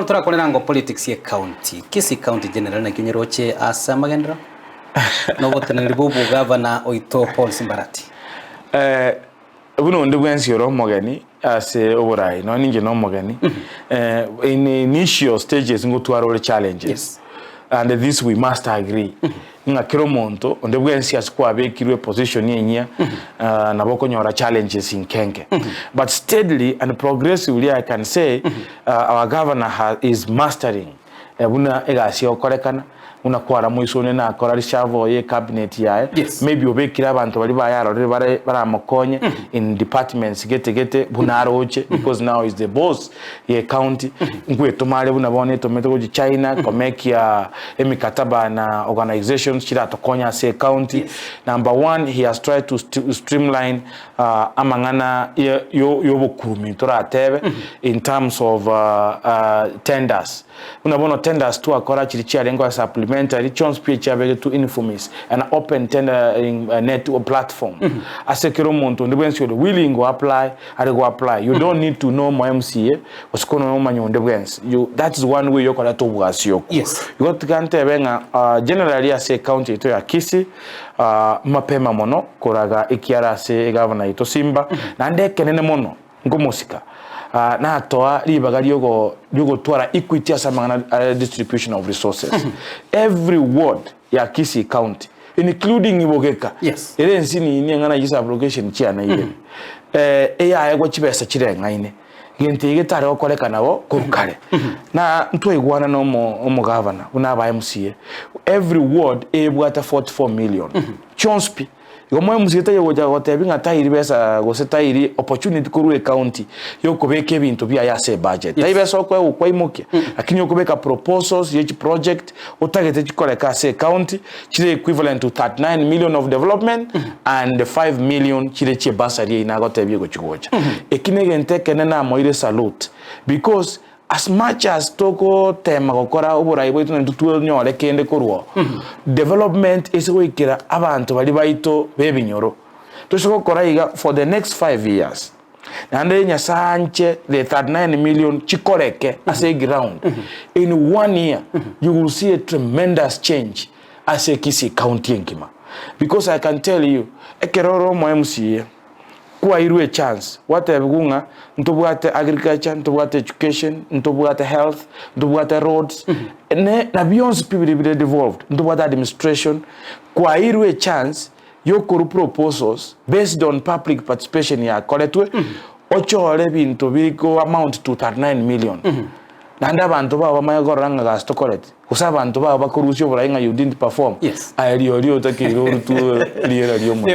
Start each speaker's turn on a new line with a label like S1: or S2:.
S1: Turakorera ngo politics ye county Kisii county general na kinyeroche asa magendro no botanira bubu governor oito Paul Simbarati
S2: buno ndibwensi yoro mogani ase oburai no ninge no mogani in initial stages ngo twaro challenges.
S1: Yes.
S2: And this we must agree. Nga kiromonto ndibwensi asikwa bekirwe position yenya na boko nyora challenges in Kenge. But steadily and progressively I can say our governor is mastering buna egasi okorekana una kwara muisone na akora shavo ye cabinet yae.
S1: Yes.
S2: Maybe obekira abantu bali bayaro baramukonye in departments gete bunaroche because now is the boss ye county ngwe tomale buna bone tometo go China komekia emikataba na organizations chira tokonya say county. Yes. Number one, he has tried to streamline amangana yobukurumi tora tebe in terms of tenders. Una bono tenders to akora chirichi alengo supplementary chance PH to informis an open tendering network platform. Asekero monto ndebwensi yo willing go apply apply. You don't need to know my MCA osikono no manyo ndebwensi. That is one way yokola to bwasio.
S1: Yes.
S2: You got kante benga generally ase county to ya Kisii mapema mono koraga ikiara se governor ito Simba na ndekenene mono ngomosika. Na atoa libagali yogo twara equity asamangana distribution of resources. Every ward ya Kisii county including Ibogeka.
S1: Yes.
S2: Ere nsini ni ngana yisa application chia na ile. Eya ego chibesa chirenga ine. Gente igetare okoleka nabo kurukare. Na ntwe igwana no mo governor unaba MCA. Every ward ebwata 44 million. Chonspi Yomo muzita yoja gotebinga tayiri besa gosetairi opportunity kuruwe county yokobeka ebintu bya yase budget. Yes. Tayibesa okwa imoke. Lakini yokobeka proposals yechi project otagete chikoleka se county chile equivalent to 39 million of development and 5 million chile che basari ina gotebye go chigoja. Ekinege ntekene na moire salute because as much as toko tema gukora oburai bwitu ntutuwe nyore kende kurwo development is wikira abantu bali baito bebinyoro tushoko koraiga for the next 5 years nande nyasanche the 39 million chikoreke as a ground in 1 year you will see a tremendous change as a Kisii county nkima because I can tell you ekeroro mo MCA kwa irwe chance wate bugunga ntobwate agriculture ntobwate education ntobwate health ntobwate roads na beyond people be devolved ntobwate administration kwa irwe chance yokoru proposals based on public participation ya koletwe ochole bintu biko amount to 39 million nanda abantu baba mayagoranga gasto collect kusaba abantu baba bakorusyo burainga you didn't perform.
S1: Yes.
S2: Ayiriyo takiro rutu liyera lyomo.